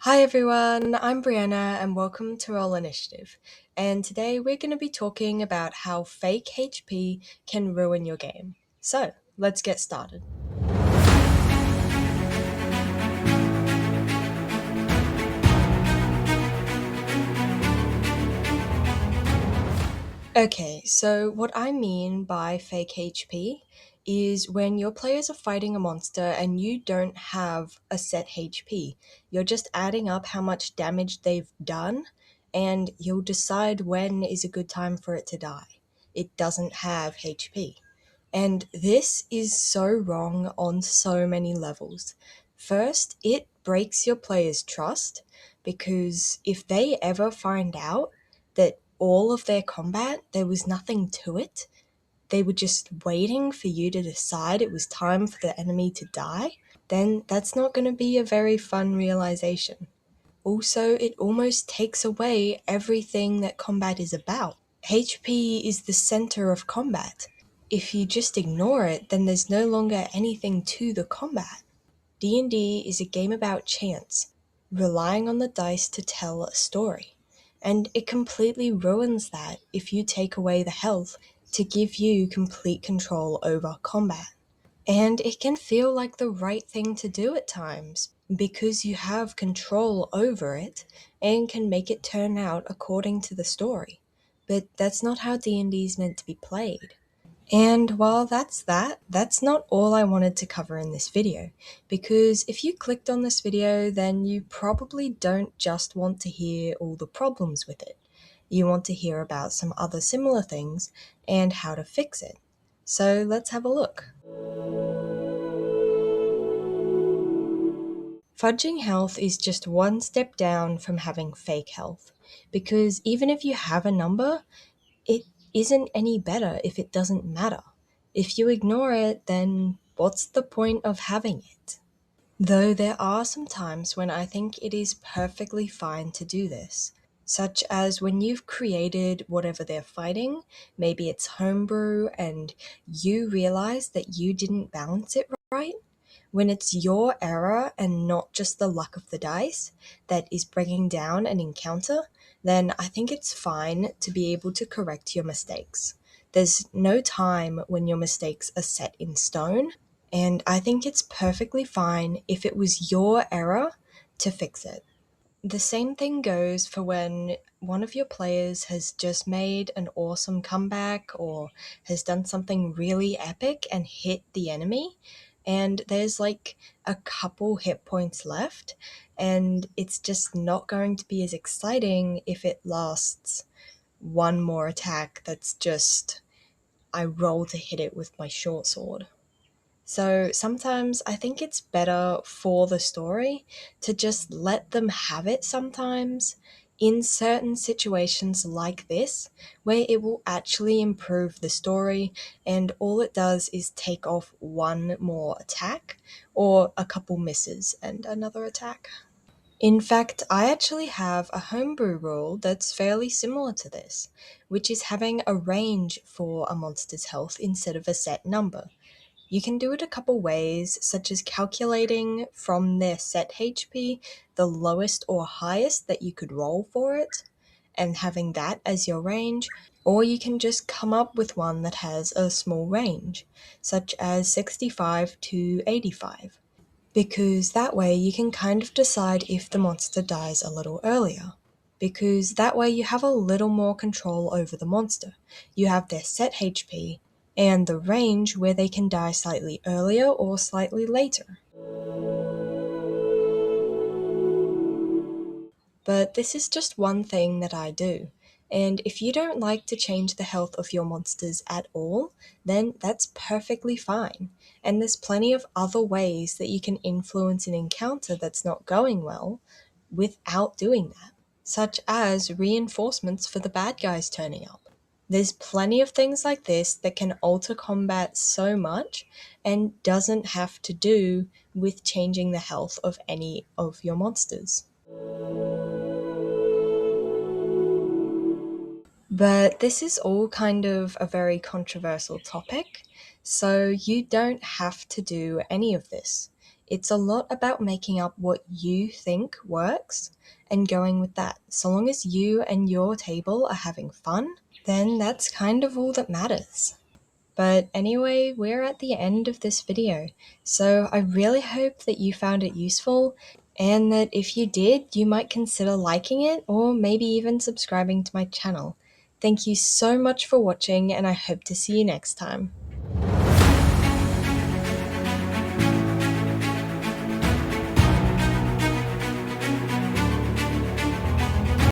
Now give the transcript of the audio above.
Hi everyone, I'm Brianna and welcome to Roll Initiative. And today we're going to be talking about how fake HP can ruin your game. So, let's get started. Okay, so what I mean by fake HP is when your players are fighting a monster and you don't have a set HP. You're just adding up how much damage they've done, and you'll decide when is a good time for it to die. It doesn't have HP. And this is so wrong on so many levels. First, it breaks your players' trust because if they ever find out that all of their combat, there was nothing to it, they were just waiting for you to decide it was time for the enemy to die, then that's not going to be a very fun realization. Also, it almost takes away everything that combat is about. HP is the center of combat. If you just ignore it, then there's no longer anything to the combat. D&D is a game about chance, relying on the dice to tell a story. And it completely ruins that if you take away the health to give you complete control over combat. And it can feel like the right thing to do at times because you have control over it and can make it turn out according to the story. But that's not how D&D is meant to be played. And while that's not all I wanted to cover in this video, because if you clicked on this video, then you probably don't just want to hear all the problems with it. You want to hear about some other similar things and how to fix it. So let's have a look. Fudging health is just one step down from having fake health, because even if you have a number, it isn't any better if it doesn't matter. If you ignore it, then what's the point of having it? Though there are some times when I think it is perfectly fine to do this, such as when you've created whatever they're fighting, maybe it's homebrew, and you realize that you didn't balance it right. When it's your error and not just the luck of the dice that is bringing down an encounter, then I think it's fine to be able to correct your mistakes. There's no time when your mistakes are set in stone, and I think it's perfectly fine if it was your error to fix it. The same thing goes for when one of your players has just made an awesome comeback or has done something really epic and hit the enemy, and there's like a couple hit points left, and it's just not going to be as exciting if it lasts one more attack that's just I roll to hit it with my short sword. So sometimes I think it's better for the story to just let them have it sometimes in certain situations like this, where it will actually improve the story and all it does is take off one more attack or a couple misses and another attack. In fact, I actually have a homebrew rule that's fairly similar to this, which is having a range for a monster's health instead of a set number. You can do it a couple ways, such as calculating from their set HP the lowest or highest that you could roll for it, and having that as your range, or you can just come up with one that has a small range, such as 65 to 85, because that way you can kind of decide if the monster dies a little earlier. Because that way you have a little more control over the monster. You have their set HP and the range where they can die slightly earlier or slightly later. But this is just one thing that I do. And if you don't like to change the health of your monsters at all, then that's perfectly fine. And there's plenty of other ways that you can influence an encounter that's not going well without doing that, such as reinforcements for the bad guys turning up. There's plenty of things like this that can alter combat so much and doesn't have to do with changing the health of any of your monsters. But this is all kind of a very controversial topic, so you don't have to do any of this. It's a lot about making up what you think works and going with that. So long as you and your table are having fun, then that's kind of all that matters. But anyway, we're at the end of this video, so I really hope that you found it useful, and that if you did, you might consider liking it or maybe even subscribing to my channel. Thank you so much for watching, and I hope to see you next time.